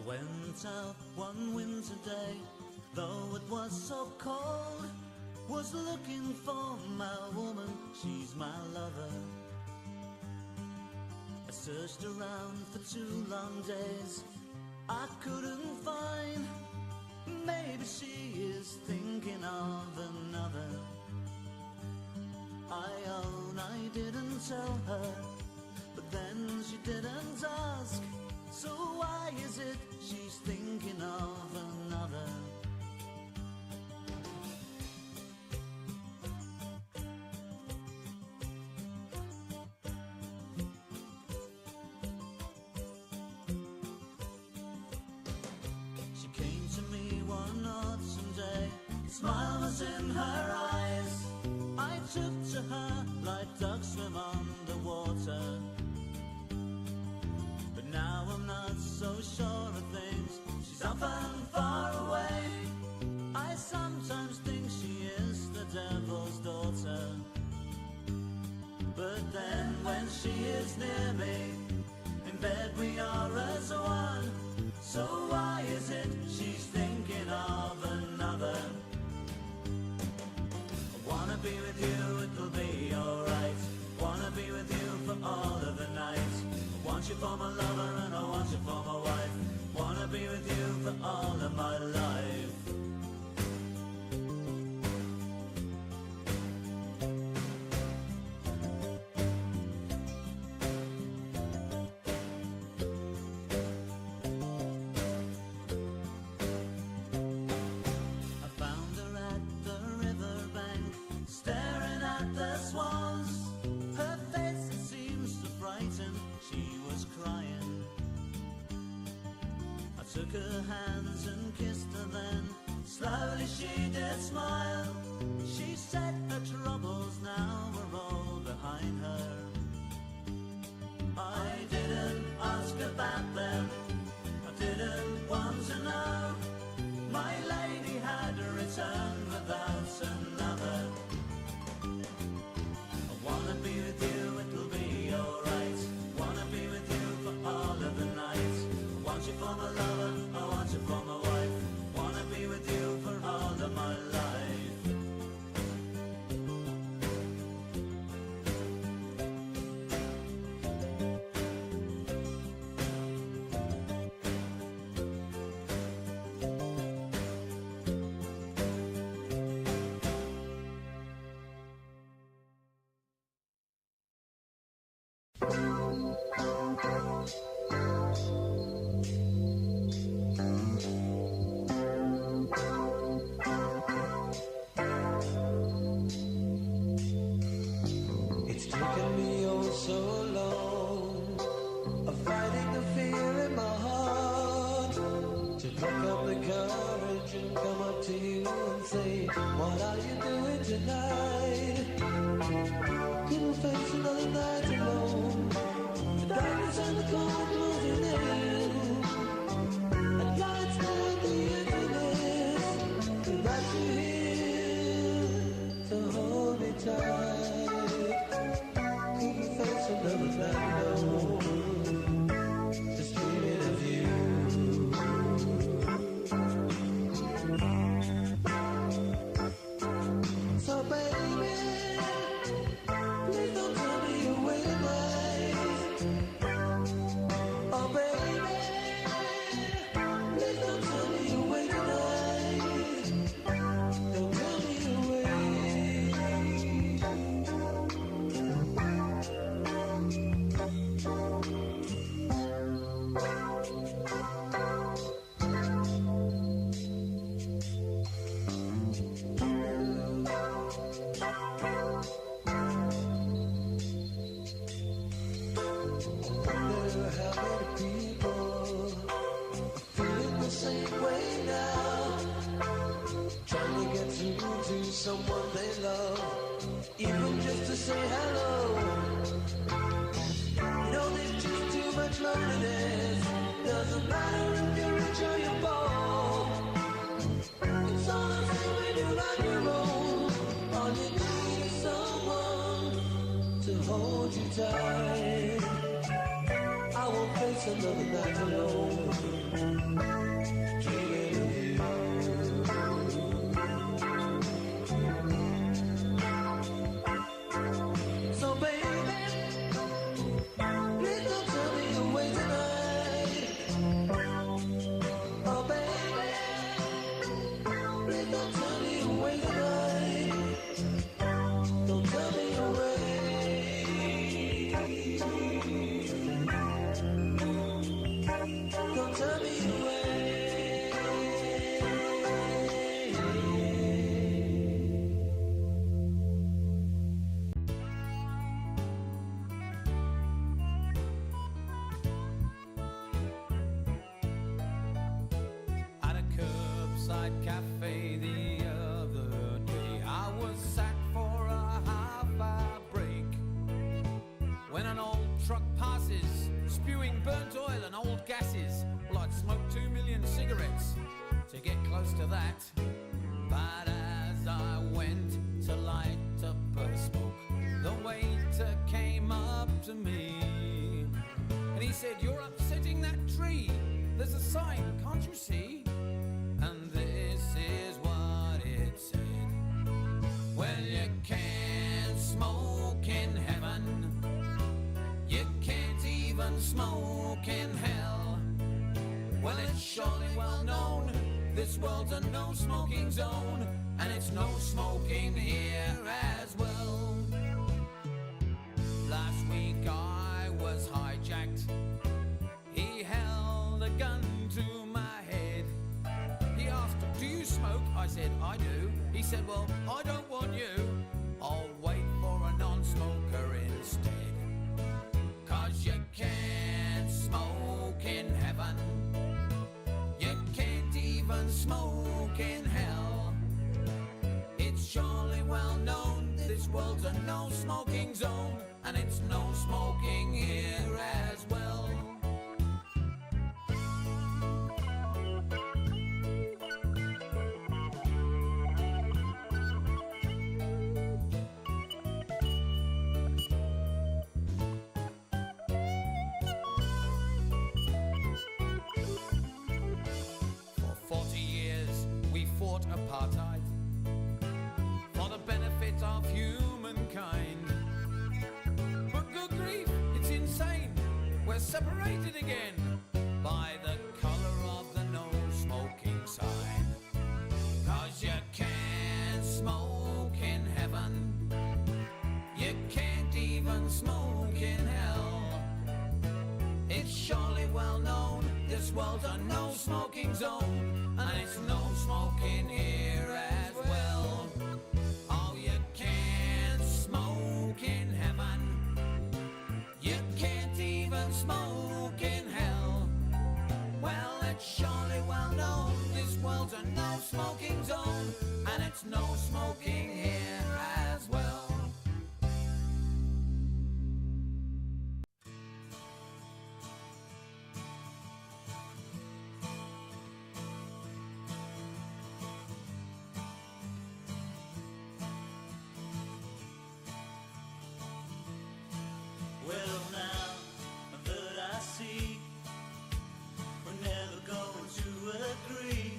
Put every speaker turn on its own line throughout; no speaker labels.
went out one winter day, though it was so cold, was looking for my woman, she's my lover. I searched around for 2 long days, I couldn't find. Maybe she is thinking of another. I own I didn't tell her, but then she didn't ask. So why is it she's thinking of another? She came to me one autumn day, a smile was in her eyes. I took to her like ducks swim on the water. But now I'm not so sure of things, she's off and far away. I sometimes think she is the devil's daughter. But then when she is near me, in bed we are as one. So why is it she's thinking of another? I wanna be with you, it'll be alright. Wanna be with you for all of the night. I want you for my lover and I want you for my wife. Wanna be with you for all of my life. Took her hands and kissed her then, slowly she did smile. She said her troubles now were all behind her. I didn't ask about them, I didn't want to know. My lady had returned without another. I wanna be with you, it'll be alright. Wanna be with you for all of the night. I want you for my lover, I want you for my wife. Wanna be with you for all of my life.
It's taken me oh so long of fighting the fear in my heart to pick up the courage and come up to you and say, what are you doing tonight? Couldn't face another night alone. The darkness and the cold closing in. At last and the emptiness, and that you here to hold me tight. Another night alone, just dreaming of you. So baby, please don't tell me you're waiting nights. Oh baby, please don't tell me you're waiting nights. Don't tell me you're waiting. Someone they love, even just to say hello. You know there's just too much loneliness. Doesn't matter if you're rich or you're poor. It's all the same when you're on your own. All you need is someone to hold you tight. I won't face face another night alone, dreaming of you. So baby, please don't tell me you're away tonight. Oh baby, please don't tell me you're away tonight. Don't tell me you're away. Don't tell me you're away.
At a curbside cafe the other day, I was sat for a half-hour break when an old truck passes, spewing burnt oil and old gases. Well, I'd smoked 2 million cigarettes to get close to that. But as I went to light up a smoke, the waiter came up to me and he said, "You're upsetting that tree. There's a sign, can't you see?" And this is what it said: "Well, you can't smoke in heaven. You can't even smoke in hell. Well, it's surely well known this world's a no-smoking zone, and it's no smoking here as well." Last week I was hijacked. He held a gun to my head. He asked, "Do you smoke?" I said, "I do." He said, "Well, I don't want you. I'll wait for a non-smoker instead. 'Cause you can't smoke in heaven. You can't even smoke in hell. It's surely well known this world's a no-smoking zone, and it's no smoking here as well." For 40 years we fought apartheid for the benefit of humankind. But good grief, it's insane. We're separated again by the colour of the no-smoking sign. 'Cause you can't smoke in heaven. You can't even smoke in hell. It's surely well known this world's a no-smoking zone, and it's no smoking here as well. Oh, you can't smoke in heaven. You can't even smoke in hell. Well, it's surely well known this world's a no-smoking zone, and it's no smoking here as well.
Well, now that I see we're never going to agree,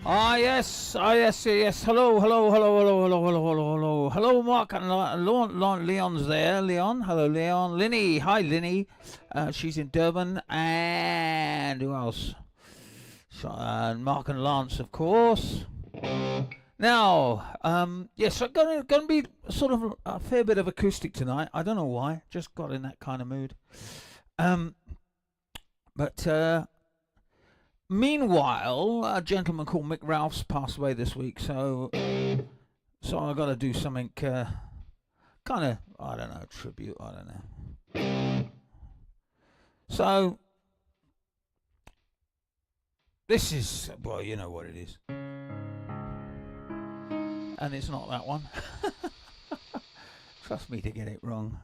Yes. Hello, Mark and Leon's there. Leon, hello, Leon. Linny, hi, Linny. She's in Durban, and who else? Mark and Lance, of course. Now, yes, I'm gonna be sort of a fair bit of acoustic tonight. I don't know why, just got in that kind of mood. But meanwhile, a gentleman called Mick Ralphs passed away this week, so I got to do something kind of, I don't know, tribute, I don't know. So this is, well, you know what it is. And it's not that one. Trust me to get it wrong.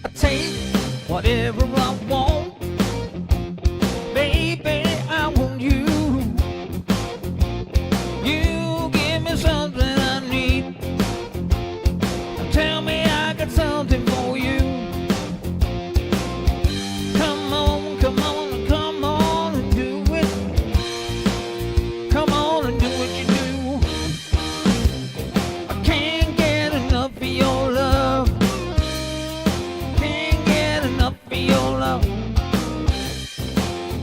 I take whatever I want, baby, I want you. You give me something I need. Tell me I got something for you. Come on, come on, come on and do it. Come on and do what you do. I can't get enough of your love. Can't get enough of your love.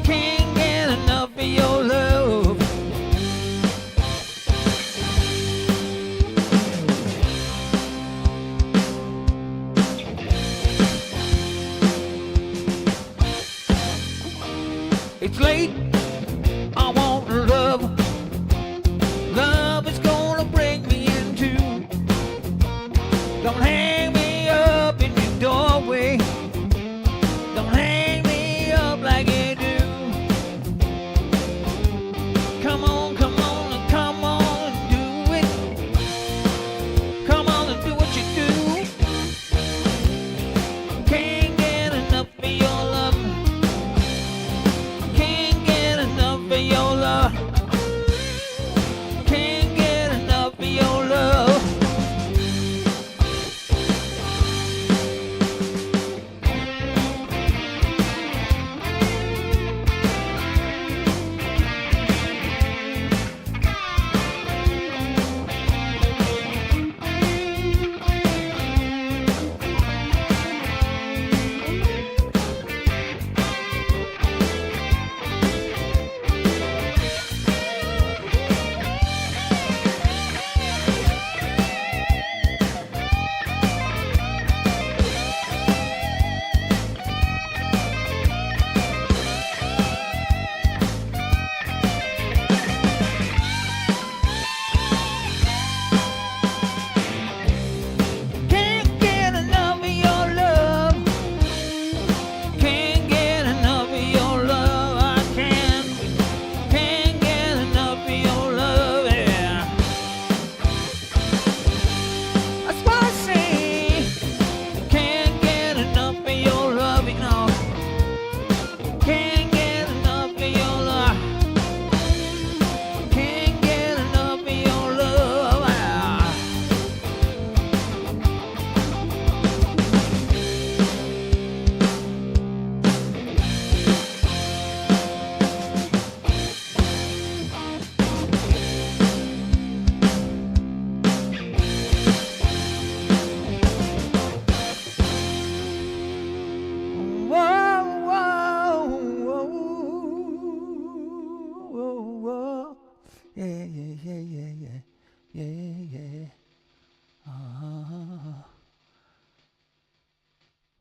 Can't get enough of your love. It's late, I want love. Love is gonna break me in two. Don't hang me up in your doorway. Don't hang me up like you do. Come on, come on, and come on and do it. Come on and do what you do. Can't get enough of your love. Can't get enough of your love. Can't get enough of your love. Can't get enough of your love. Can't get enough of your love. I can't get enough of your love. Yeah. That's what I say. Can't get enough of your love, you know. Can't get enough of your love. Can't get enough of your love. Ah. Whoa. Yeah.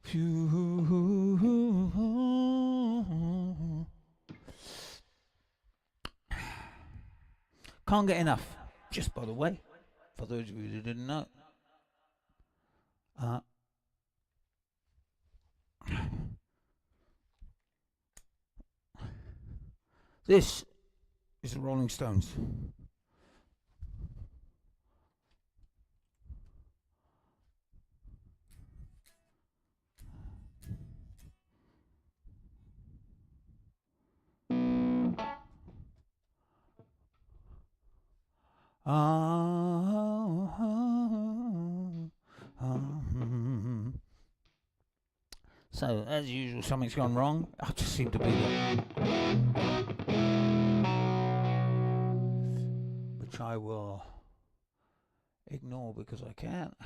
Phew. Can't get enough. Just by the way, for those of you who didn't know. This is the Rolling Stones. So, as usual, something's gone wrong. I just seem to be there. Which I will ignore because I can't.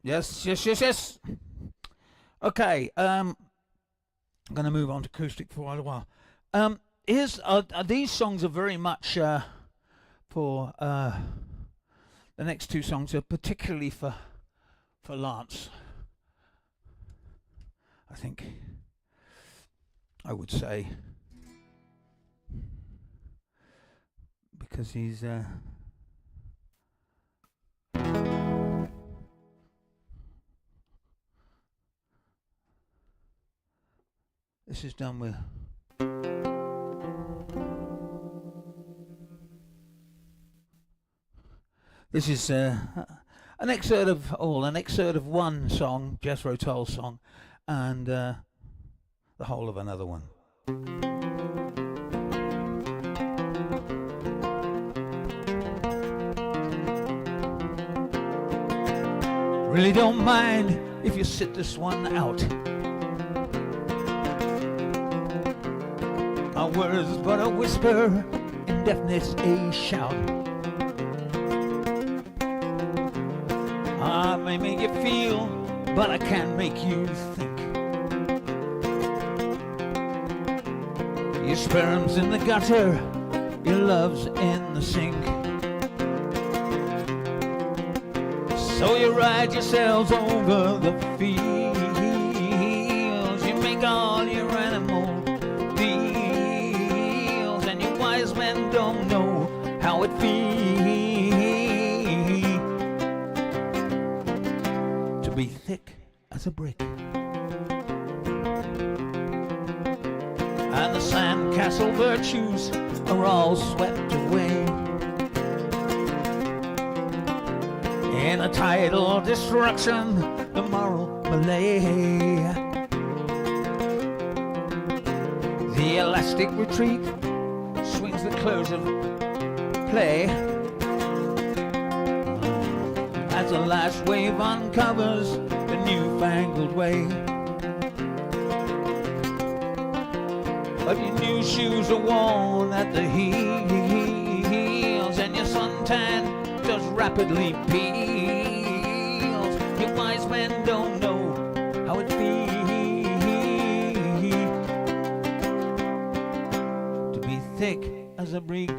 Yes. Okay, I'm going to move on to acoustic for a while. These songs are very much for the next two songs are particularly for Lance. I think I would say because he's this is done with this is an excerpt of one song, Jethro Tull's song, and the whole of another one. Really don't mind if you sit this one out. Our words but a whisper, indefinite a shout. I may make you feel, but I can't make you think. Your sperm's in the gutter, your love's in the sink. So you ride yourselves over the fields, you make all your animal deals, and your wise men don't know how it feels to be thick as a brick. And the sandcastle virtues are all swept away in a tidal destruction, the moral malay. The elastic retreat swings the close of play as the last wave uncovers the newfangled way. But your new shoes are worn at the heels, and your suntan just rapidly peels. Your wise men don't know how it feels to be thick as a brick.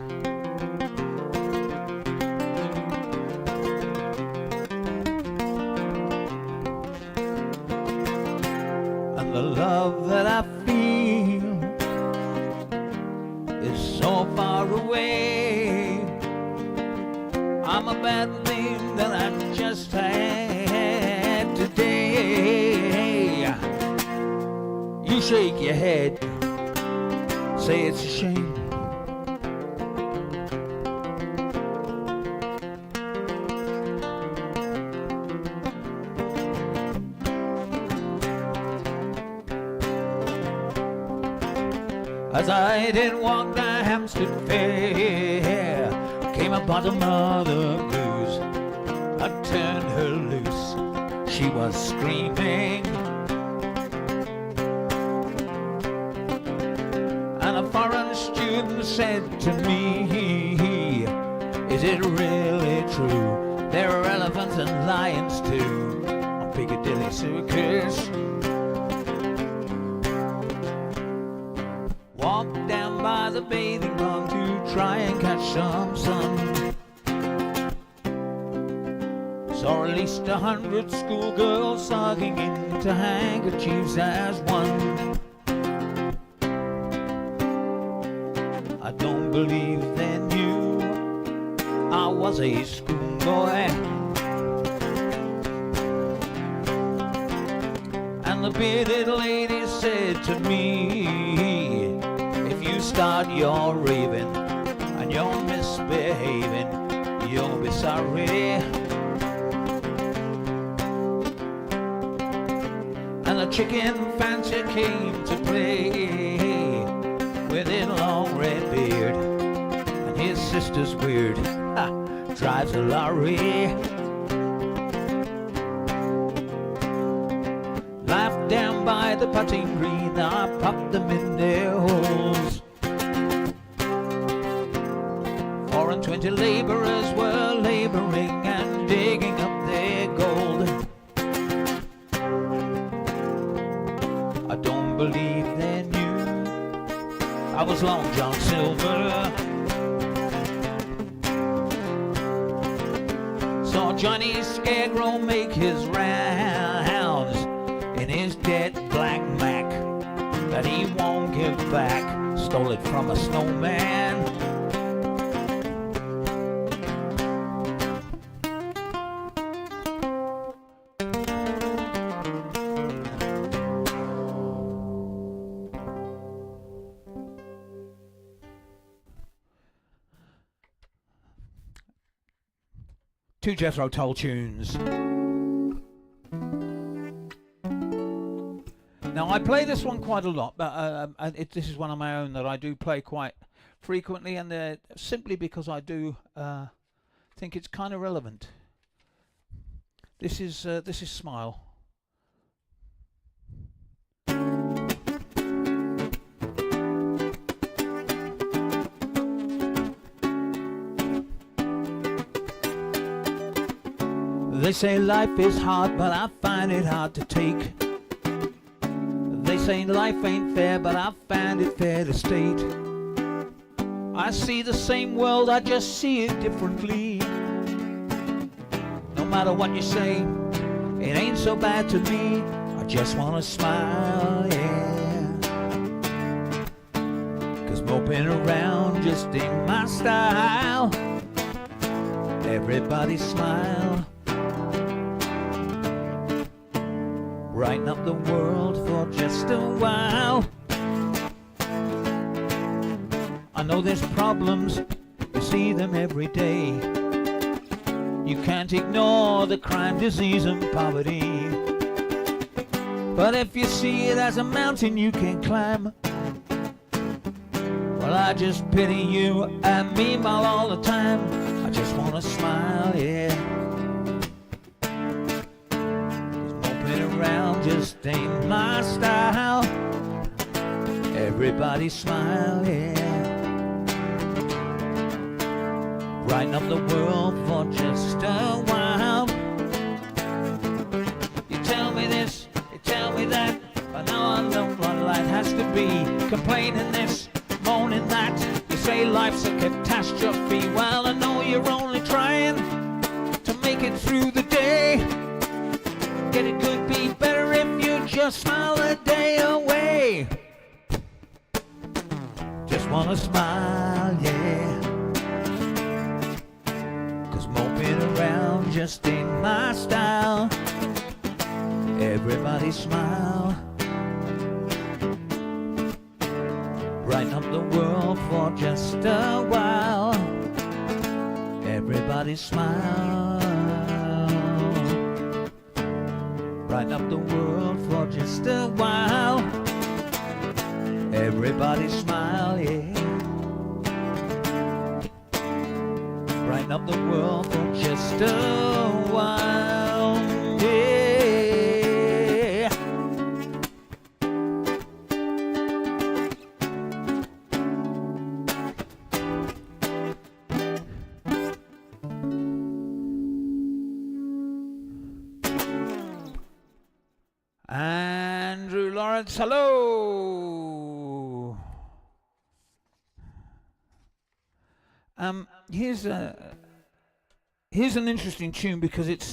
And the love that I feel is so far away. I'm a bad thing that I just had today. You shake your head, say it's a shame. As I did walk the Hampstead Fair, came upon the mother goose. I turned her loose, she was screaming, and a foreign student said to me, is it really true there are elephants and lions too on Piccadilly Circus? Walked down by the bathing pond to try and catch some sun. Saw at least 100 schoolgirls sogging into handkerchiefs as one. I don't believe they knew I was a schoolboy. And the bearded lady said to me, if you start your raving and you're misbehaving, you'll be sorry. And the chicken fancier came to play with his long red beard, and his sister's weird, drives a lorry. Laughed down by the putting green, I popped them in their holes. 4 and 20 laborers were laboring and digging up their gold. I don't believe they knew I was Long John Silver. Saw Johnny Scarecrow make his rounds in his dead black Mac that he won't give back. Stole it from a snowman. Two Jethro Tull tunes. Now I play this one quite a lot, but this is one of my own that I do play quite frequently, and simply because I do think it's kind of relevant. This is Smile. They say life is hard, but I find it hard to take. They say life ain't fair, but I find it fair to state. I see the same world, I just see it differently. No matter what you say, it ain't so bad to me. I just wanna smile, yeah. 'Cause moping around just ain't my style. Everybody smile. Brighten up the world for just a while. I know there's problems, you see them every day. You can't ignore the crime, disease and poverty. But if you see it as a mountain you can climb, well, I just pity you and me while all the time. I just wanna smile, yeah. Around just ain't my style. Everybody smile, yeah. Brighten up the world for just a while. You tell me this, you tell me that, but now I know what life has to be. Complaining this, moaning that. You say life's a catastrophe. Well, I know you're only trying to make it through the day. Yet it could be better if you just smile a day away. Just wanna smile, yeah. 'Cause moping around just ain't my style. Everybody smile. Brighten up the world for just a while. Everybody smile. Brighten up the world for just a while. Everybody smile, yeah. Brighten up the world for just a while, yeah. Andrew Lawrence, hello. Here's an interesting tune because it's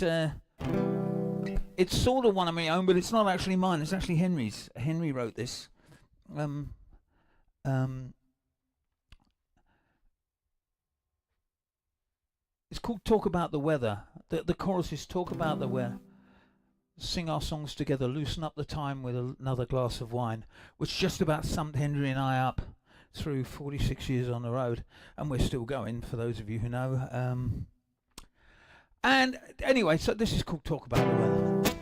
sort of one of my own, but it's not actually mine. It's actually Henry's. Henry wrote this. It's called "Talk About the Weather." The chorus is "Talk about the weather. Sing our songs together, loosen up the time with another glass of wine," which just about summed Henry and I up through 46 years on the road, and we're still going, for those of you who know. And anyway, so this is called "Talk About the Weather."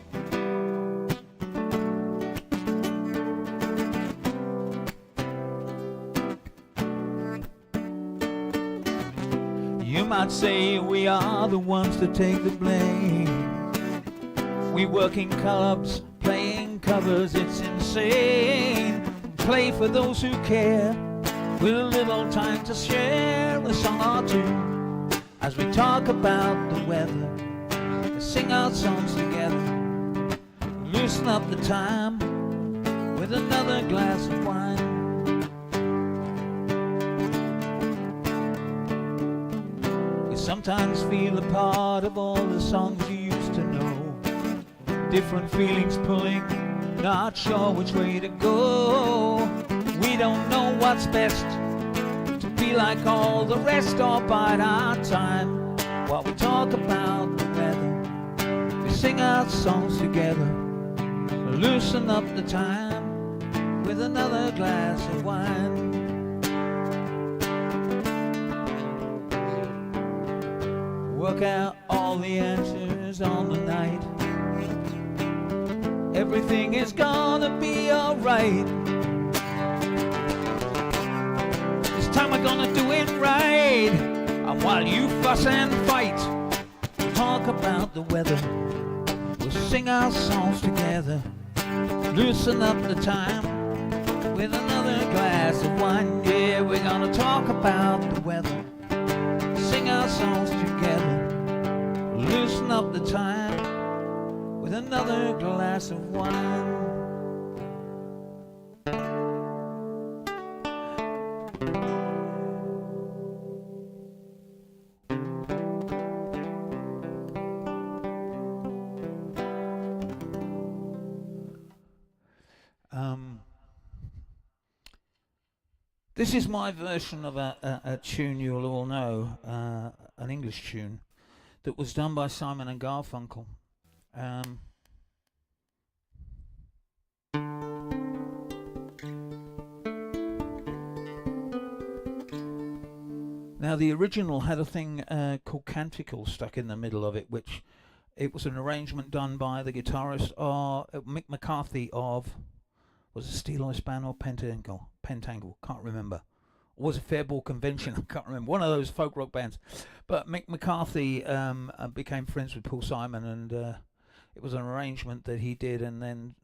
You might say we are the ones to take the blame. We work in clubs, playing covers, it's insane. Play for those who care, with a little time to share a song or two. As we talk about the weather, we sing our songs together. Loosen up the time with another glass of wine. We sometimes feel a part of all the songs you used to know. Different feelings pulling, not sure which way to go. We don't know what's best, to be like all the rest or bide our time. While we talk about the weather, we sing our songs together. Loosen up the time with another glass of wine. Work out all the answers on the night. Everything is gonna be alright. This time we're gonna do it right. And while you fuss and fight, talk about the weather. sing our songs together, loosen up the time with another glass of wine. Yeah, we're gonna talk about the weather, sing our songs together, loosen up the time with another glass of wine. This is my version of a tune you'll all know, an English tune that was done by Simon and Garfunkel. Now the original had a thing called Canticle stuck in the middle of it, which it was an arrangement done by the guitarist Mick McCarthy of, was it Steel Eye Span or Pentangle? Can't remember. Or was it Fairball Convention? I can't remember. One of those folk rock bands. But Mick McCarthy became friends with Paul Simon, and it was an arrangement that he did, and then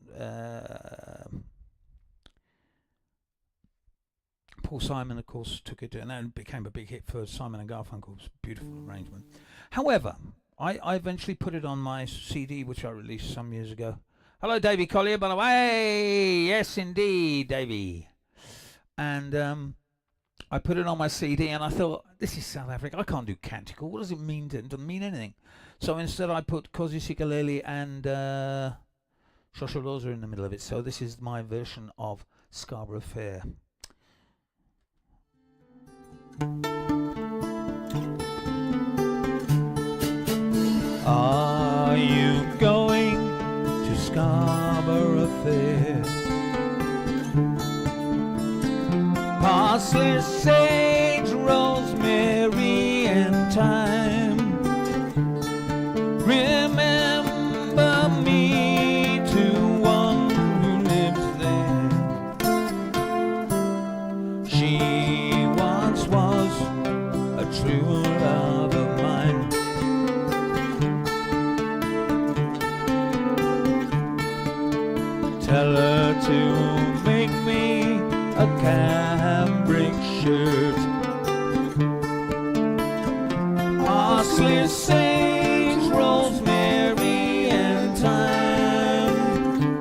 Paul Simon, of course, took it, and then became a big hit for Simon and Garfunkel's beautiful arrangement. However, I eventually put it on my CD, which I released some years ago. Hello, Davey Collier, by the way. Yes, indeed, Davey. And I put it on my CD, and I thought, this is South Africa. I can't do Canticle. What does it mean? It doesn't mean anything. So instead, I put Kosi Sikaleli and Shosholoza in the middle of it. So this is my version of Scarborough Fair. Are you going to Scarborough Fair? Parsley, sage, rosemary, and thyme. Remember me to one who lives there. She once was a true love of mine. Tell her to make me a cambric shirt. Parsley, sage, rosemary, and thyme.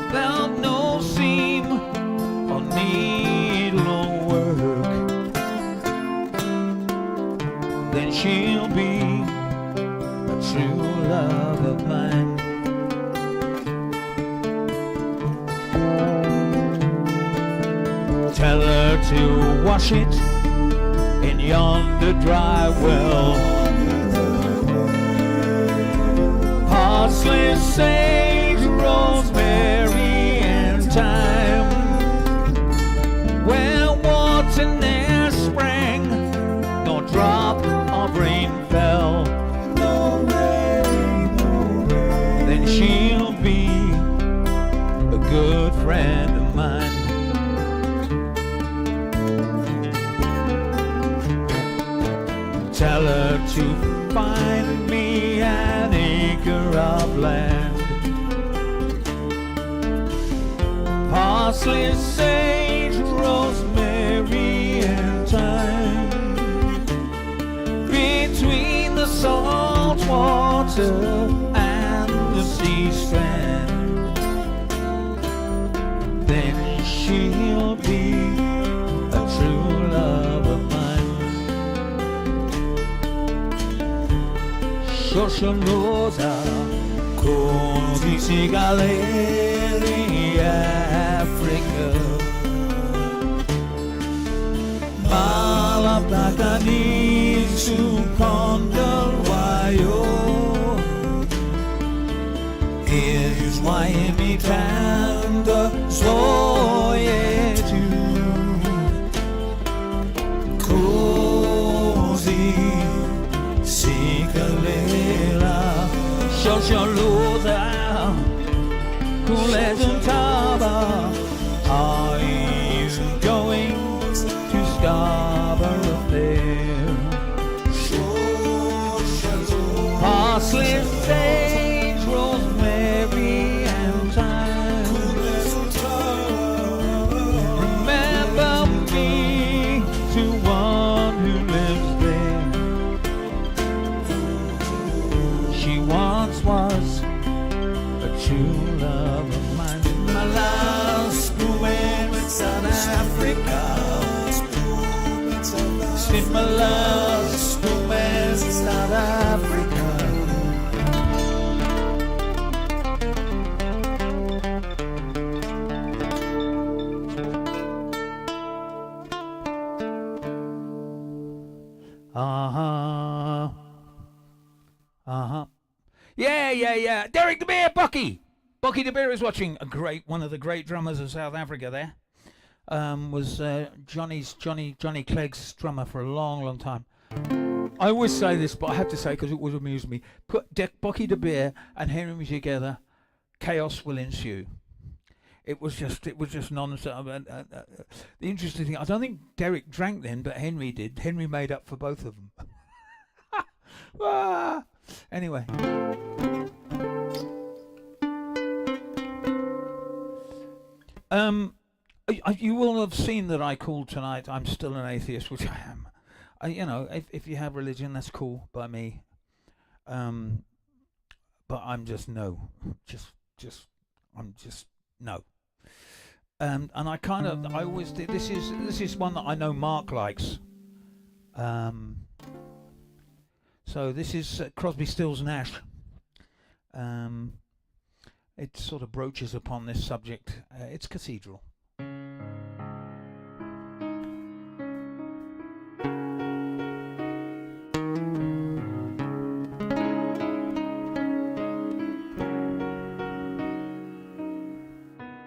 Without no seam or needle or work, then she'll be a true love of mine. Tell her to wash it in yonder dry well. Parsley, sage, rosemary, and thyme. Where water ne'er sprang, nor drop of rain fell, then she'll be a good friend of mine. Tell her to find me an acre of land. Parsley, sage, rosemary, and thyme. Between the salt water and the sea strand, then she'll be a true love of mine. Shosholoza, Kosi Sikaleli, Africa. Malapakani Sukondalwayo is Miami Tanda Soyetu Kosi Sikalela Shosholoza Kuletantaba. Are you going to Scarborough Fair? Parsley, sage, love of mine. My love, spoon with South Africa. Sweet my love, spoon with South Africa. Yeah. Derek the Bear, Bucky the Bear is watching. One of the great drummers of South Africa there. Was Johnny Clegg's drummer for a long time. I always say this, but I have to say because it would amuse me. Put Bucky the Bear and Henry together, chaos will ensue. It was just nonsense. The interesting thing, I don't think Derek drank then, but Henry did. Henry made up for both of them. Anyway. You will have seen that I called tonight I'm still an atheist, which I am. If you have religion, that's cool by me. But I'm just no. I'm just no. And I always do. This is one that I know Mark likes. So this is Crosby, Stills, Nash. It sort of broaches upon this subject. It's Cathedral.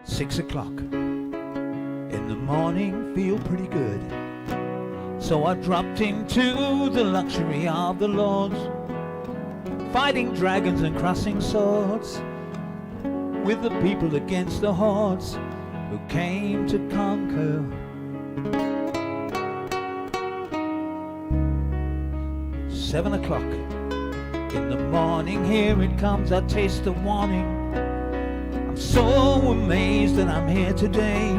Six o'clock in the morning, feel pretty good. So I dropped into the luxury of the lords, fighting dragons and crossing swords with the people against the hordes who came to conquer. 7 o'clock in the morning, here it comes, I taste the warning. I'm so amazed that I'm here today,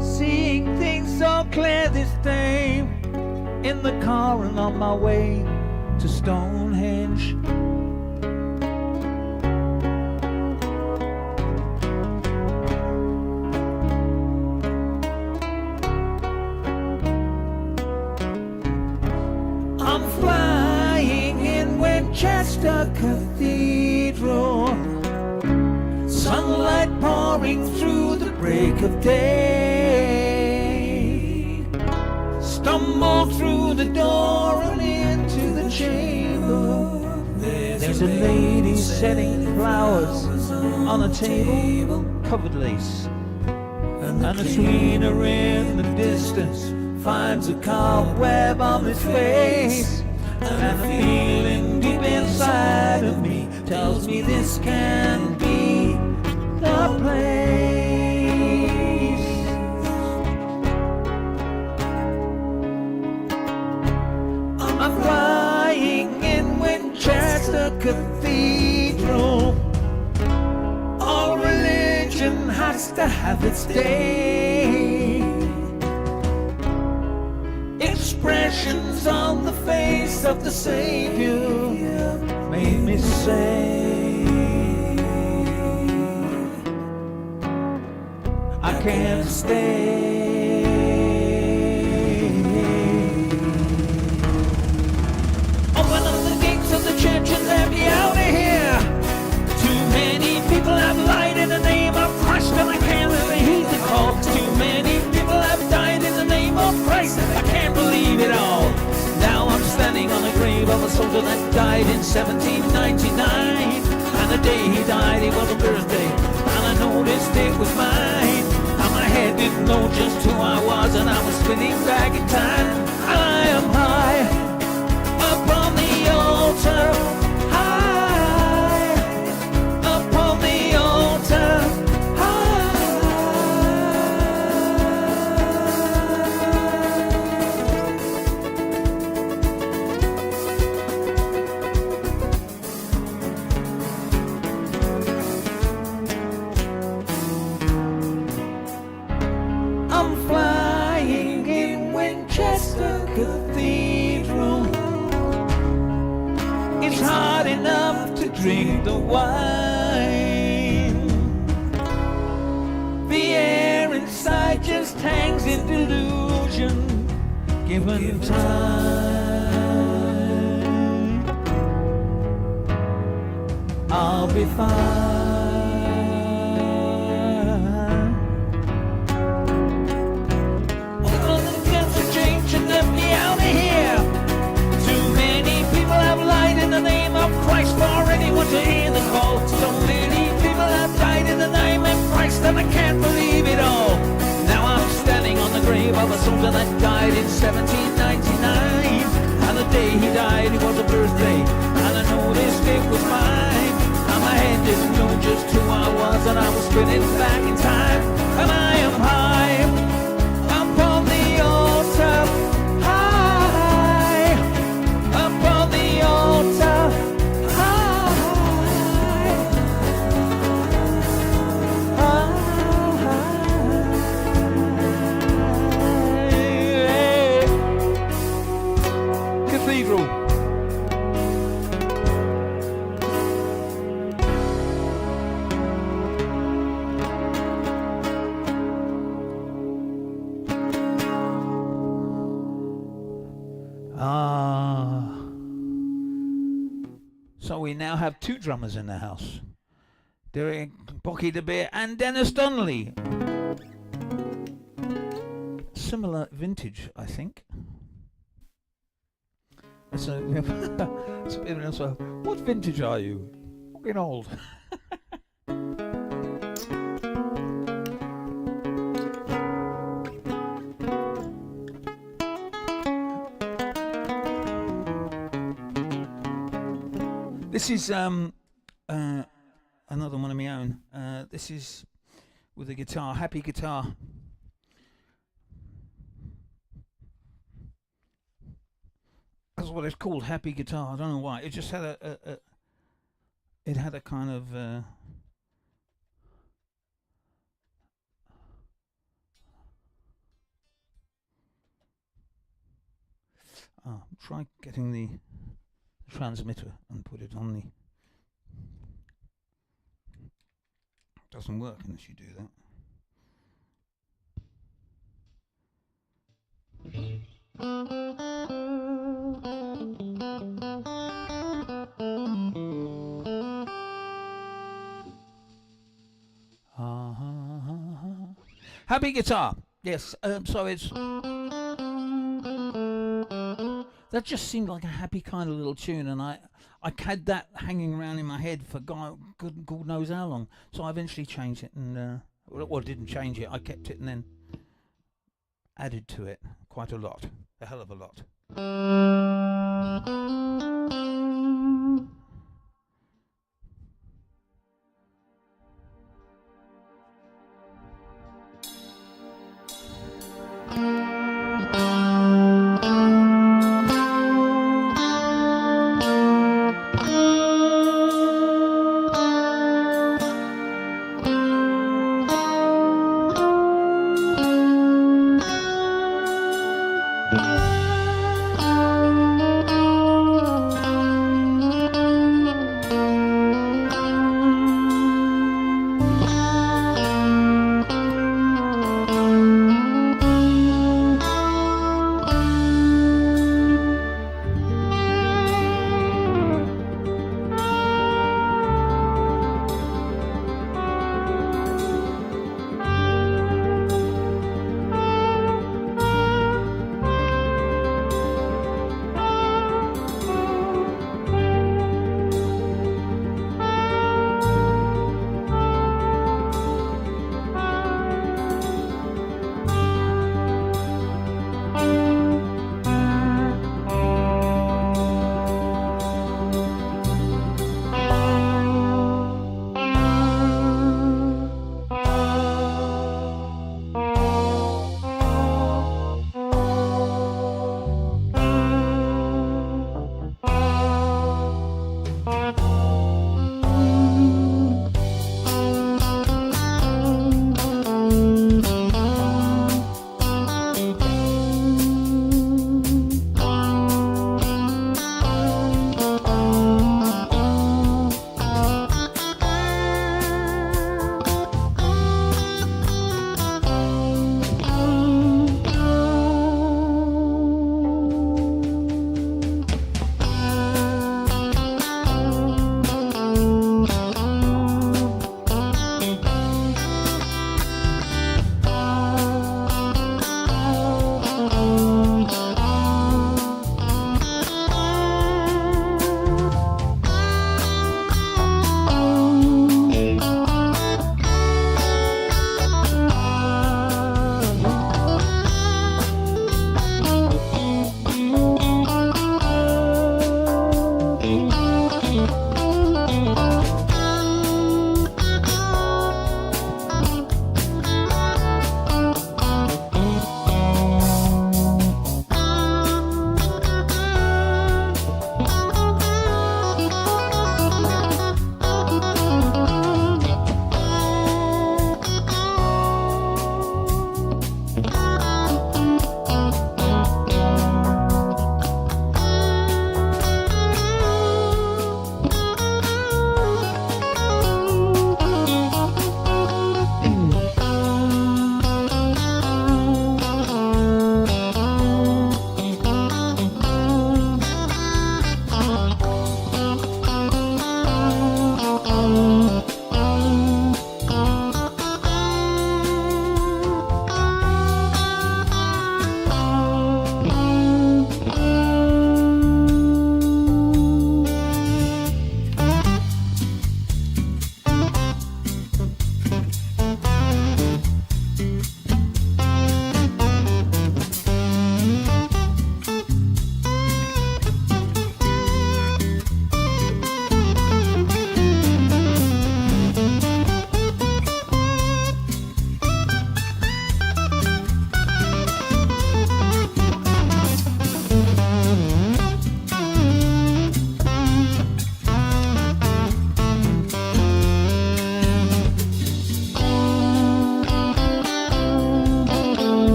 seeing things so clear this day, in the car and on my way to Stonehenge. I'm flying in Winchester Cathedral, sunlight pouring through the break of day. Stumble through the door and into the chamber. There's a lady setting flowers on a table, covered lace. And a sweeter in the distance finds a cobweb on his face. And a feeling deep inside of me tells me this can be the place. I'm flying in Winchester Cathedral. All religion has to have its day. Expressions on the face of the Savior made me say, I can't stay. Open up the gates of the church and let me out of here. Too many people have lied in the name of Christ, and I can't really heed the call. Too many people have died in the name of Christ, I can't believe it all. Now I'm standing on the grave of a soldier that died in 1799. And the day he died, it was a birthday, and I know this day was mine. And my head didn't know just who I was, and I was spinning back in time. And I am high upon the altar, high upon the altar, I'm flying in Winchester Cathedral. It's hard enough to drink the wine. Given time, I'll be fine. All the guns have changed and left me out of here. Too many people have lied in the name of Christ for anyone to hear the call. So many people have died in the name of Christ and I can't believe it all. Now I'm standing on the grave of a soldier that died in 1799. And the day he died it was a birthday, and I know this day was mine. And my head didn't know just who I was, and I was spinning back in time. And I am high upon the altar, high upon the altar, high, high. Cathedral. So we now have two drummers in the house. Derek Bocky the Bear and Dennis Donnelly. Similar vintage, I think. So, it's a bit of an what vintage are you? Fucking old. This is another one of my own. This is with a guitar, happy guitar. That's what it's called, happy guitar. I don't know why. It just had a kind of try getting the transmitter and put it on the. Doesn't work unless you do that. Happy guitar. Yes. So it's that just seemed like a happy kind of little tune, and I had that hanging around in my head for God knows how long. So I eventually changed it, and well, didn't change it. I kept it and then added to it quite a lot, a hell of a lot.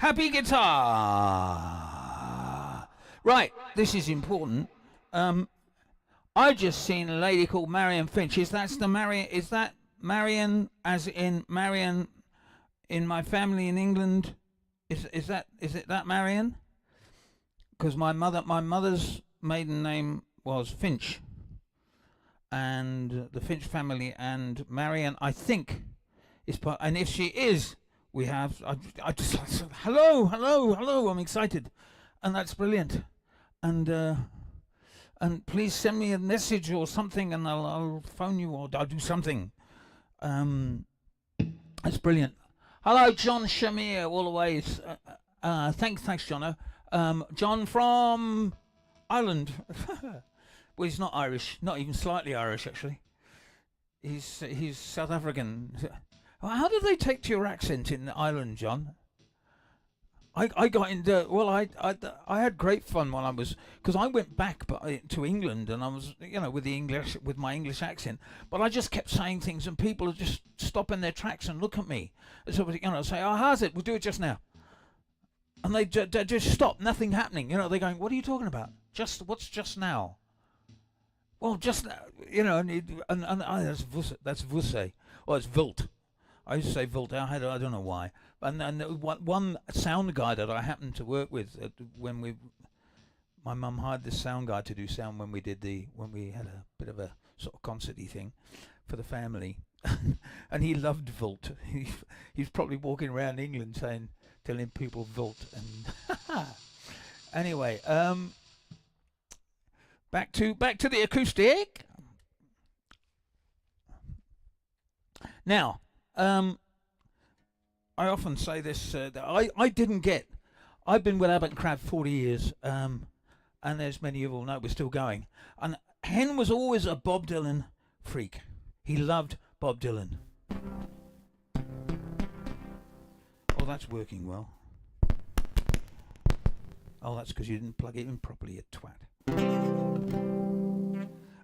Happy guitar. Right, this is important. I just seen a lady called Marion Finch. Is that Marion, as in Marion in my family in England? Is it that Marion? Because my mother's maiden name was Finch, and the Finch family, and Marion, I think, is part. And if she is, we have. I just hello. I'm excited, and that's brilliant. And please send me a message or something, and I'll phone you, or I'll do something. That's brilliant. Hello, John Shamir, all the way. Thanks, Jono. John from Ireland. Well, he's not Irish, not even slightly Irish, actually. He's South African. How do they take to your accent in Ireland, John? I got into, well, I had great fun while I was, because I went back to England, and I was, with my English accent, but I just kept saying things, and people would just stop in their tracks and look at me, and so, say, oh, how's it? We'll do it just now. And they just stop, nothing happening, they're going, what are you talking about? What's just now? Well, just now, that's vusse, or it's vult. I used to say vult, I don't know why. And one sound guy that I happened to work with my mum hired this sound guy to do sound when we had a bit of a sort of concerty thing for the family, and he loved Volt. He's probably walking around England telling people Volt. And anyway, back to the acoustic. Now, I often say this, that I've been with Abbott and Crab 40 years, and as many of you all know, we're still going. And Hen was always a Bob Dylan freak. He loved Bob Dylan. Oh, that's working well. Oh, that's because you didn't plug it in properly, you twat.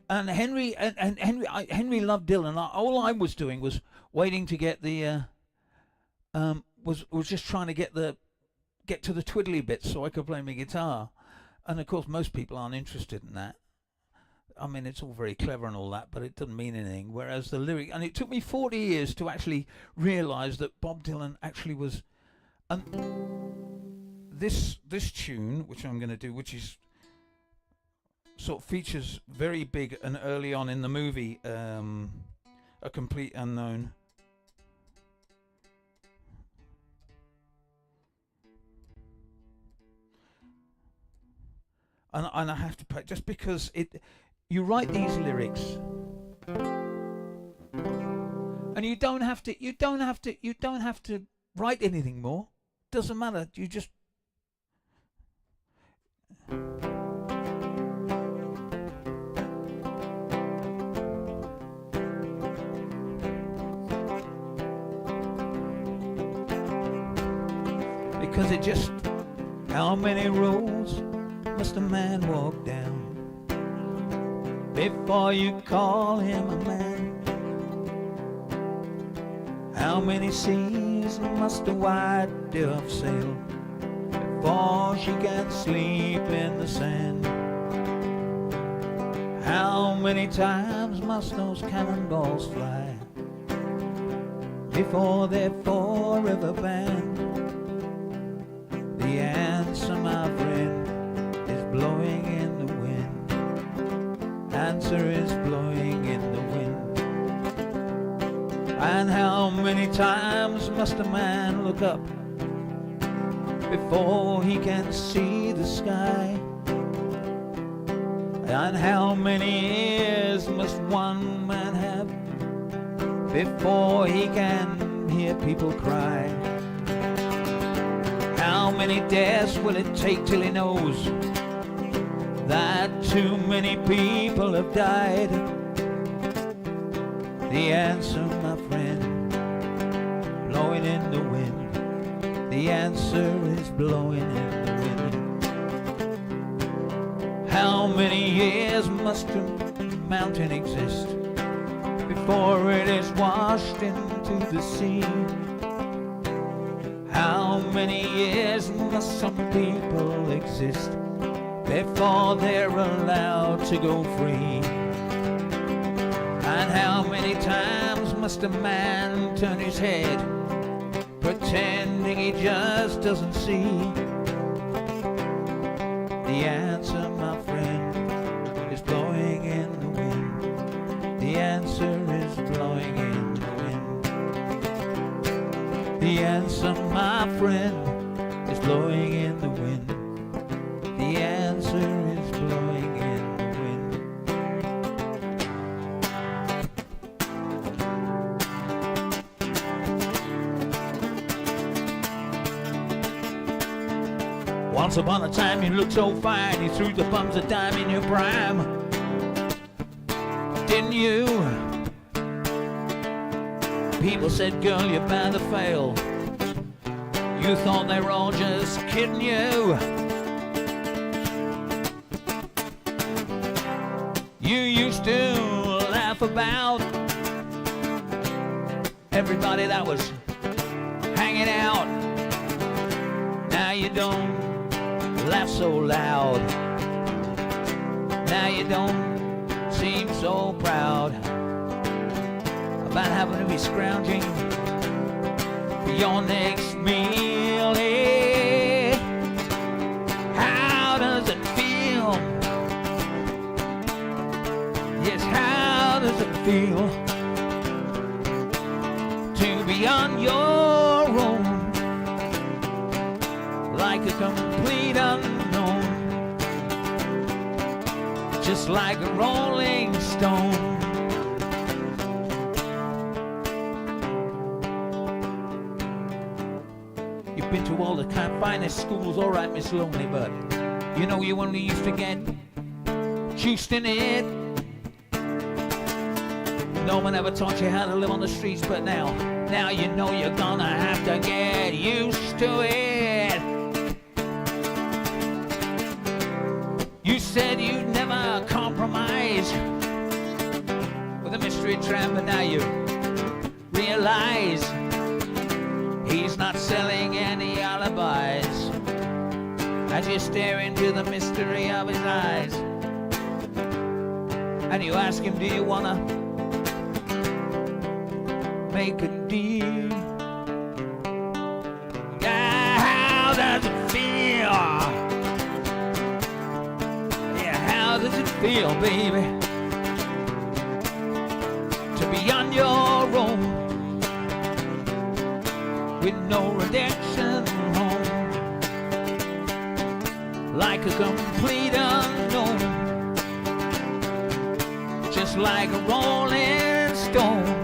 And Henry loved Dylan. All I was doing was waiting to get the... was just trying to get to the twiddly bits so I could play my guitar, and of course most people aren't interested in that. I mean, it's all very clever and all that, but it doesn't mean anything. Whereas the lyric, and it took me 40 years to actually realise that Bob Dylan actually was. And this tune, which I'm going to do, which is sort of features very big and early on in the movie, A Complete Unknown. And I have to play just because you write these lyrics, and you don't have to write anything more. Doesn't matter. You just because it just, how many roads must a man walk down before you call him a man? How many seas must a white dove sail before she can sleep in the sand? How many times must those cannonballs fly before they're forever banned? The answer, my friend, blowing in the wind. Answer is blowing in the wind. And how many times must a man look up before he can see the sky? And how many ears must one man have before he can hear people cry? How many deaths will it take till he knows that too many people have died? The answer, my friend, blowing in the wind. The answer is blowing in the wind. How many years must a mountain exist before it is washed into the sea? How many years 'cause some people exist, therefore they're allowed to go free. And how many times must a man turn his head, pretending he just doesn't see? The answer, my friend, is blowing in the wind. The answer is blowing in the wind. The answer, my friend, is blowing in the wind. The answer is blowing in the wind. Once upon a time you looked so fine, you threw the bums a dime in your prime, didn't you? People said, girl, you're bound to fail. You thought they were all just kidding you. You used to laugh about everybody that was hanging out. Now you don't laugh so loud. Now you don't seem so proud about having to be scrounging for your next meal. Hey, how does it feel? Yes, how does it feel to be on your own, like a complete unknown, just like a rolling stone? You've been to all the finest schools, all right, Miss Lonely, but you know you only used to get juiced in it. No one ever taught you how to live on the streets, but now you know you're gonna have to get used to it. You said you'd never compromise with a mystery tramp, but now you realize he's not selling any alibis as you stare into the mystery of his eyes. And you ask him, do you wanna make a deal? How does it feel? Yeah, how does it feel, baby, to be on your own with no redemption home, like a complete unknown, just like a rolling stone?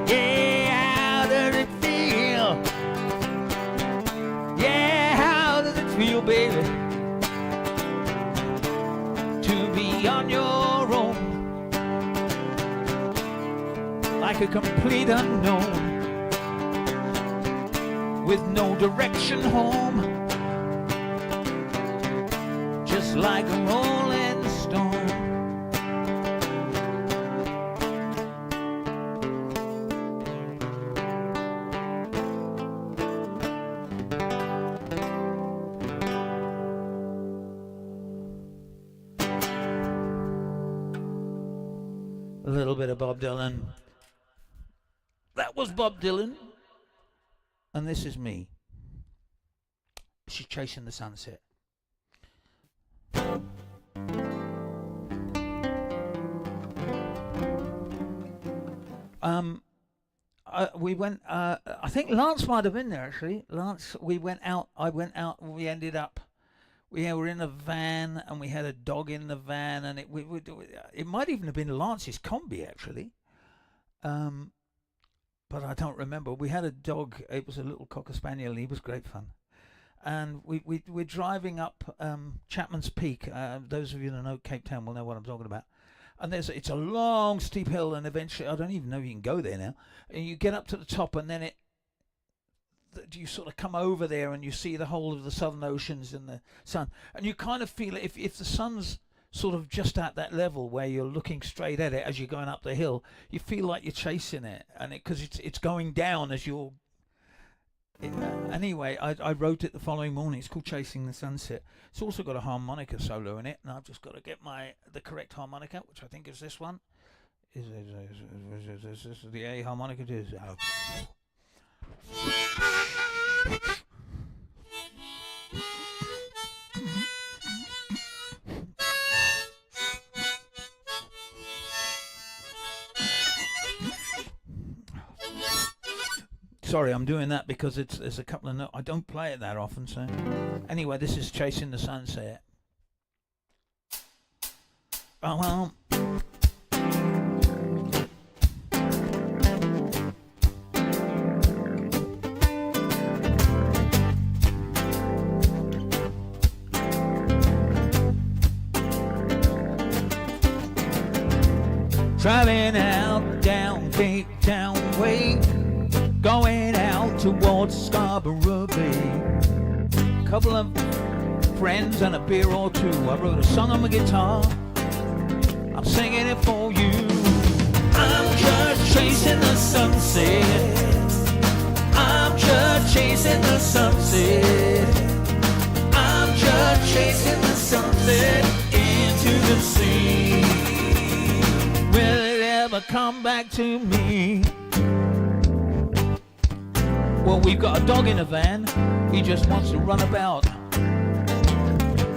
Yeah, how does it feel? Yeah, how does it feel, baby, to be on your own, like a complete unknown, with no direction home, just like a rolling stone? A little bit of Bob Dylan. That was Bob Dylan. And this is me. She's chasing the sunset. We went, I think Lance might have been there actually. Lance, we went out, I went out, and we ended up, we were in a van and we had a dog in the van, and it might even have been Lance's combi actually. But I don't remember. We had a dog, it was a little Cocker Spaniel, he was great fun. And we're driving up Chapman's Peak. Those of you that know Cape Town will know what I'm talking about. And it's a long steep hill, and eventually, I don't even know if you can go there now. And you get up to the top, and then you sort of come over there, and you see the whole of the Southern Oceans and the sun. And you kind of feel it, if the sun's sort of just at that level where you're looking straight at it as you're going up the hill, you feel like you're chasing it, and because it's going down as you're Anyway, I wrote it the following morning. It's called Chasing the Sunset. It's also got a harmonica solo in it, and I've just got to get the correct harmonica, which I think is this one. Is the A harmonica? Sorry, I'm doing that because there's a couple of notes. I don't play it that often, so anyway, this is Chasing the Sunset. Driving out down Cape Town Way, going out towards Scarborough Bay. Couple of friends and a beer or two. I wrote a song on my guitar, I'm singing it for you. I'm just chasing the sunset, I'm just chasing the sunset, I'm just chasing the sunset into the sea. Will it ever come back to me? Well, we've got a dog in the van, he just wants to run about.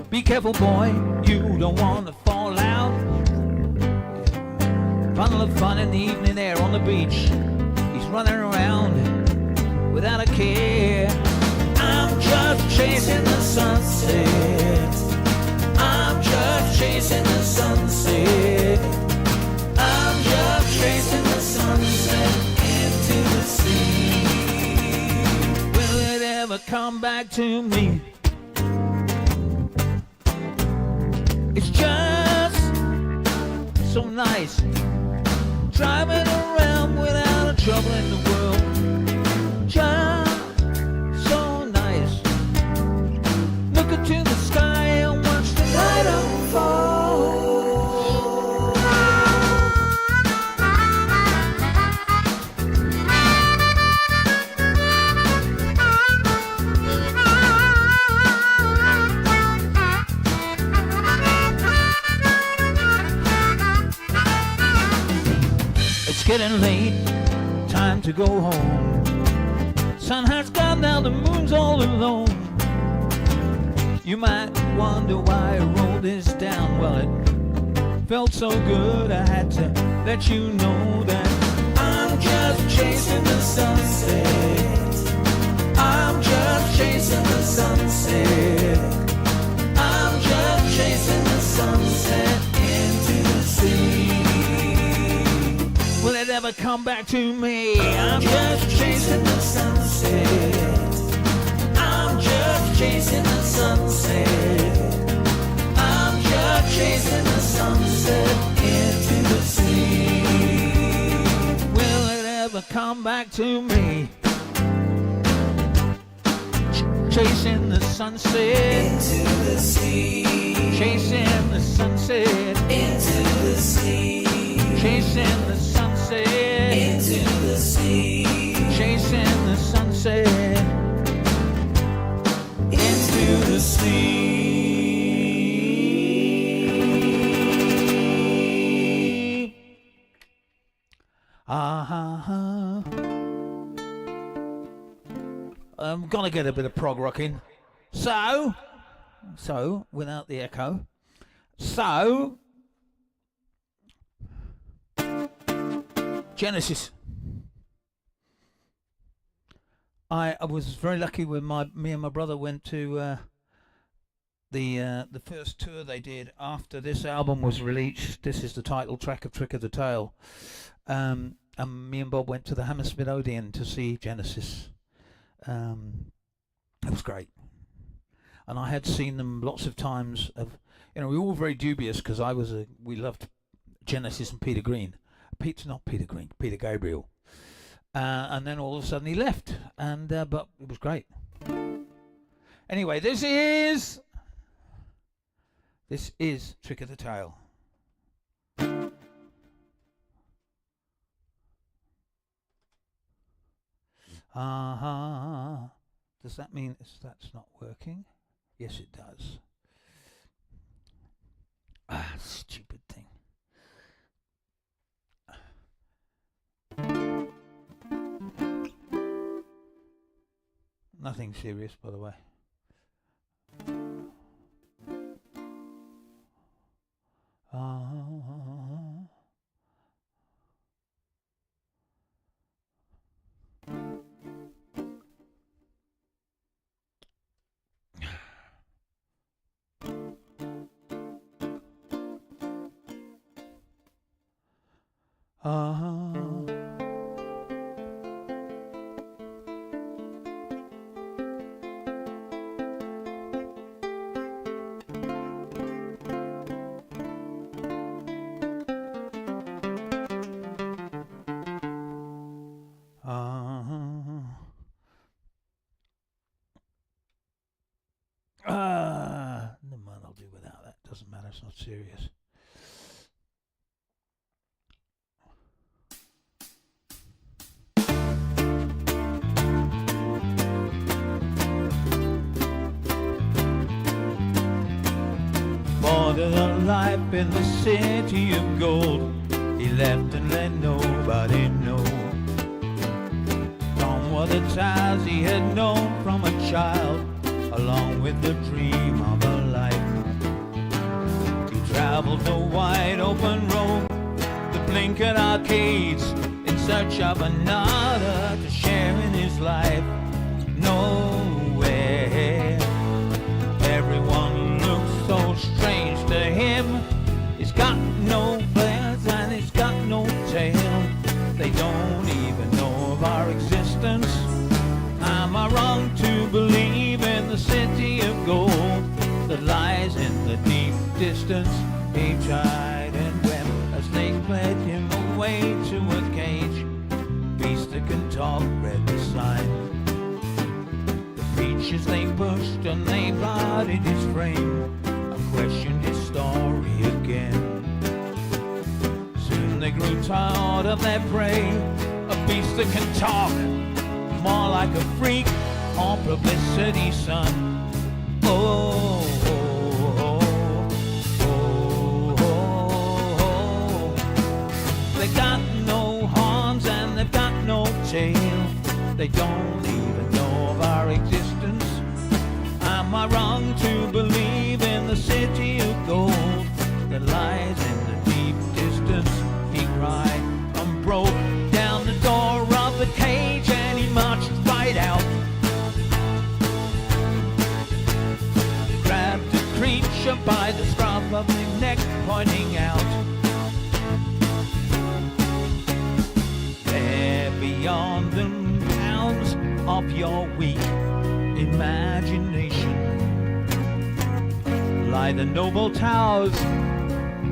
Be careful, boy, you don't want to fall out. Bundle of fun in the evening air on the beach. He's running around without a care. I'm just chasing the sunset, I'm just chasing the sunset, I'm just chasing the sunset into the sea. Will it ever come back to me? It's just so nice driving around without a trouble in the world. Just so nice. Look into the sky and watch the night unfold. It's getting late, time to go home. Sun has gone down, the moon's all alone. You might wonder why I wrote this down. Well, it felt so good I had to let you know that I'm just chasing the sunset, I'm just chasing the sunset, I'm just chasing the sunset into the sea. Will it ever come back to me? I'm just chasing the sunset, I'm just chasing the sunset, I'm just chasing the sunset into the sea. Will it ever come back to me? Chasing the sunset into the sea, chasing the sunset into the sea, chasing the sunset into the sea, chasing the sunset into the sea. I'm gonna get a bit of prog rocking. So without the echo. So Genesis. I was very lucky when me and my brother went to the first tour they did after this album was released. This is the title track of Trick of the Tail. And me and Bob went to the Hammersmith Odeon to see Genesis. It was great. And I had seen them lots of times. We were all very dubious because we loved Genesis and Peter Green. Peter Gabriel. And then all of a sudden he left, but it was great. Anyway, this is Trick of the Tail. Ah. Does that mean that's not working? Yes, it does. Ah, stupid thing. Nothing serious, by the way. Never mind, I'll do without that. Doesn't matter, it's not serious. More than a life in the city of gold, he left and let nobody know. Gone were the ties he had known from a child, along with the dream of a life. He traveled the wide open road, the blinking arcades, in search of another to share in his life. Nowhere, everyone looks so strange to him. He's got no plans and he's got no tail. They don't even know of our existence. Am I wrong to believe in the city of gold that lies in the deep distance? He tried and wept as they led him away to a cage. Beast that can talk read the sign. The features they pushed and they bloodied his frame and questioned his story again. Soon they grew tired of their prey, a beast that can talk, more like a freak on publicity's son. Oh, oh, oh, oh, oh. They got no horns and they've got no tail. They don't even know of our existence. Am I wrong to believe in the city of gold that lies in the deep distance? He cried and broke down the door of the cage and he marched right out. Grabbed the creature by the scruff of the neck, pointing out, there beyond the bounds of your weak imagination lie the noble towers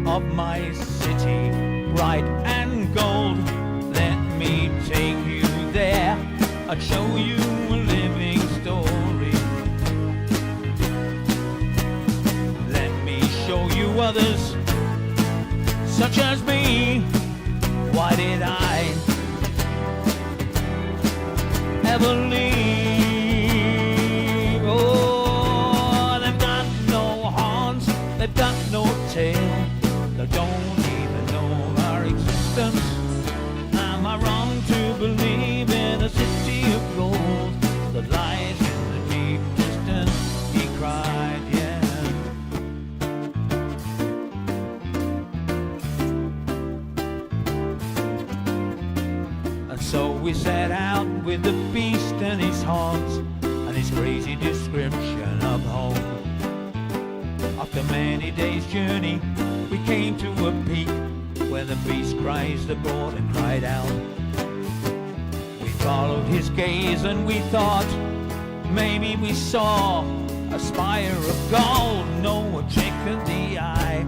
of my city, bright and gold. Let me take you there, I'll show you a living story. Let me show you others, such as me. Why did I ever leave? Oh, they've got no horns, they've got no tail. They don't even know of our existence. Am I wrong to believe in a city of gold that lies in the deep distance? He cried, yeah. And so we set out with the beast and his haunts and his crazy description of home. After many days' journey, we came to a peak where the beast cries abroad and cried out. We followed his gaze and we thought maybe we saw a spire of gold. No, a trick of the eye,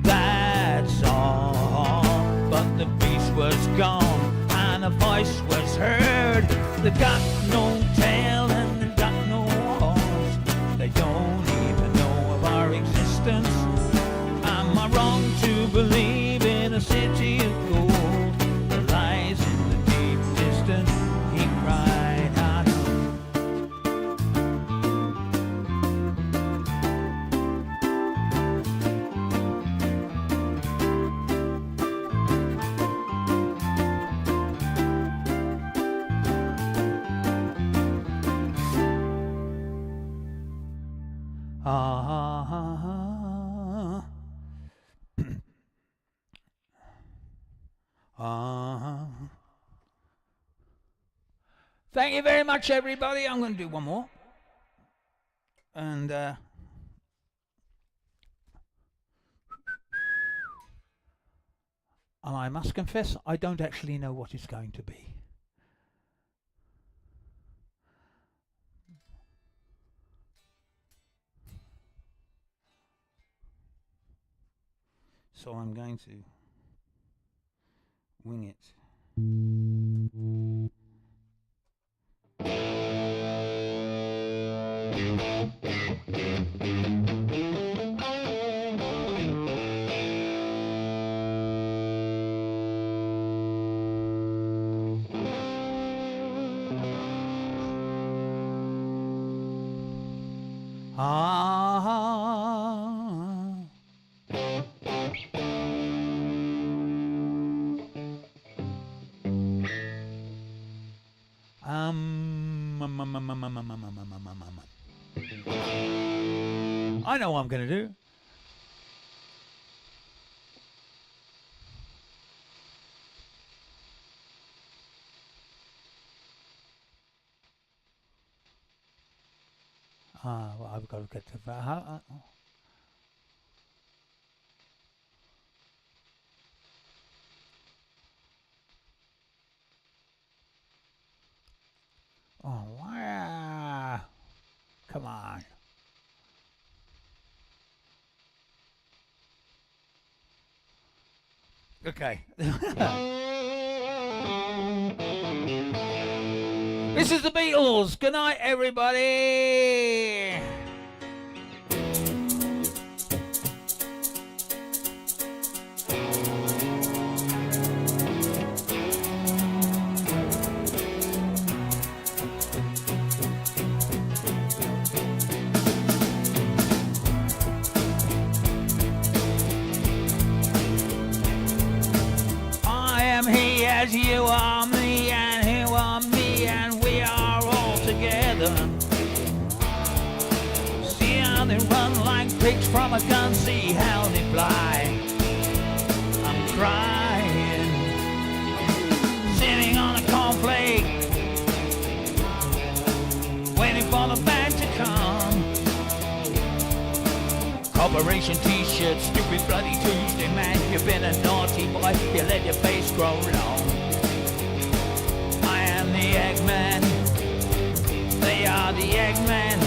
that's all. But the beast was gone and a voice was heard. They got no tail and they got no horns. They don't even know of our existence. Am I wrong to believe in a city of gold that lies in the deep distance? He cried out. Ah, ah. Thank you very much, everybody. I'm going to do one more. And I must confess, I don't actually know what it's going to be. So I'm going to wing it. I know what I'm going to do. Well, I've got to get to that. Oh, wow. Come on. Okay. This is the Beatles. Good night, everybody. As you are me and you are me and we are all together. See how they run like pigs from a gun, see how they fly. I'm crying, sitting on a cornflake, waiting for the band to come. Corporation t-shirt, stupid bloody Tuesday, man. You've been a naughty boy, you let your face grow long. I am the Eggman, they are the Eggman.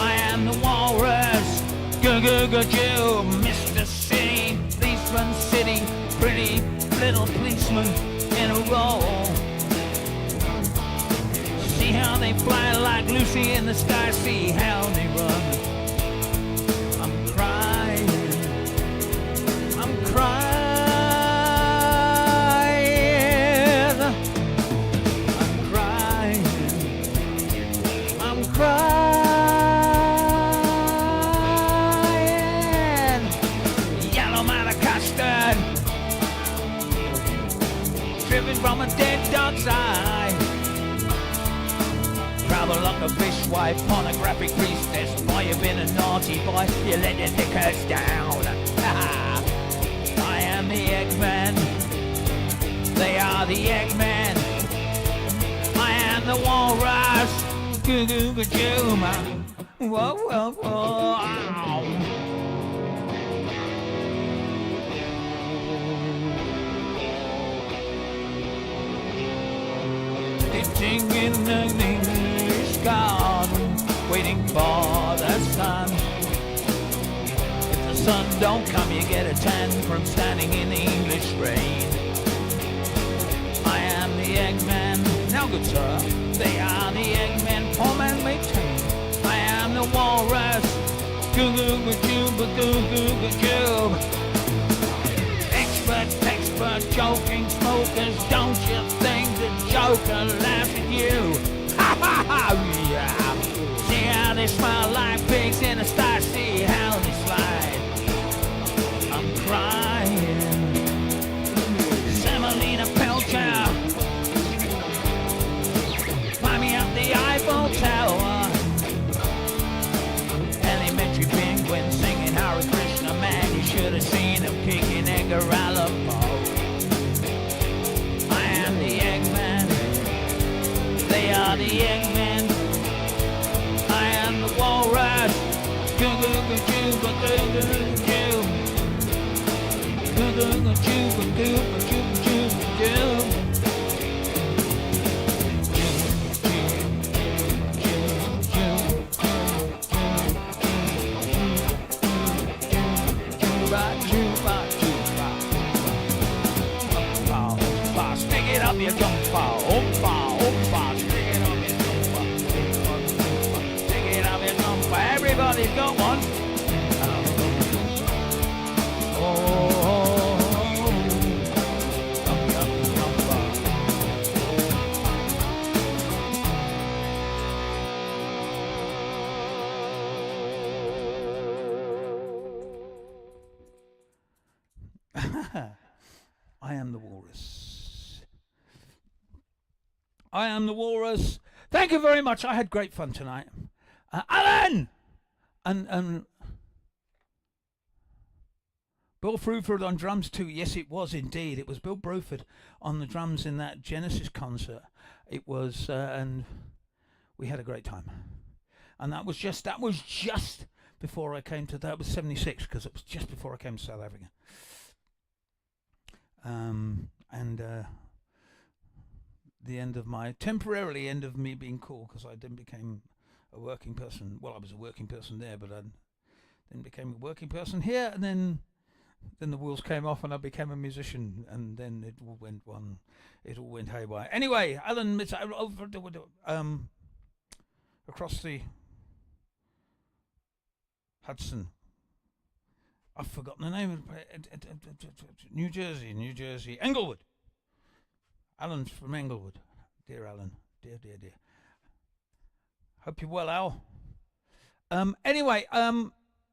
I am the walrus, goo-goo-goo-goo. Mr. City, policeman city, pretty little policeman in a row. See how they fly like Lucy in the sky, see how they run. I'm crying, I'm crying, I'm crying, I'm crying. Yellow matter custard, driven from a dead dog's eye. Travel like a fishwife, pornographic priestess. Boy, you've been a naughty boy, you let your knickers down. I am the Eggman, they are the Eggman. I am the walrus, goo-goo-goo-goo. Whoa, whoa, whoa, ow. Sitting in an English garden, waiting for the sun. If the sun don't come, you get a tan from standing in the English rain. I am the Eggman, now good sir, they are the Eggman, poor man maintain. I am the walrus, goo-goo-goo-goo-goo-goo-goo. Expert, joking smokers, don't you think the Joker laughs at you? Ha ha ha, yeah. See how they smile like pigs in a sty, see how they slide. I'm crying, Semolina Pelcher, climbing up the Eiffel Tower. the Eggman. I am the walrus. Stick it up your jumper, oompa, oompa, stick it up your jumper, stick it up your jumper. Everybody's got one. I am the walrus. I am the walrus. Thank you very much. I had great fun tonight. Alan! And Bill Bruford on drums too. Yes, it was indeed. It was Bill Bruford on the drums in that Genesis concert. It was, and we had a great time. And that was just before I came to, that was 76, because it was just before I came to South Africa. The end of my, temporarily end of me being cool, because I then became a working person. Well, I was a working person there, but I then became a working person here, and then the wheels came off and I became a musician, and then it all went haywire. Anyway, Alan, across the Hudson. I've forgotten the name of it. New Jersey. Englewood. Alan's from Englewood. Dear Alan. Dear. Hope you're well, Al. Anyway,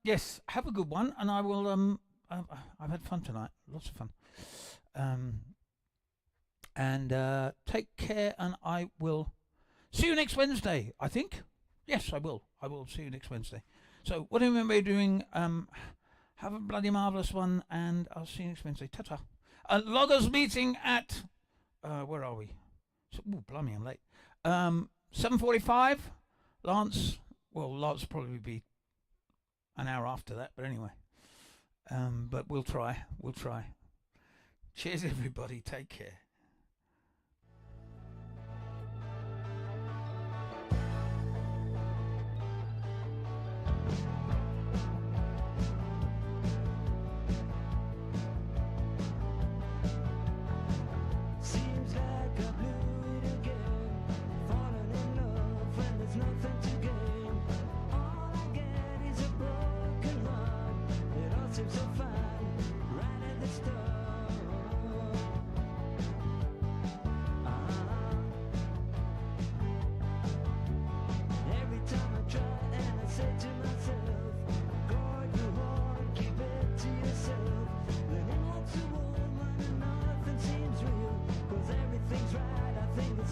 yes, have a good one, and I will, I've had fun tonight. Lots of fun. And take care, and I will see you next Wednesday, I think. Yes, I will. I will see you next Wednesday. So, what am I doing? Have a bloody marvellous one, and I'll see you next Wednesday. Ta-ta. Loggers meeting at, where are we? Ooh, blimey, I'm late. 7:45. Lance will probably be an hour after that, but anyway. But we'll try. Cheers, everybody. Take care.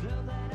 Love that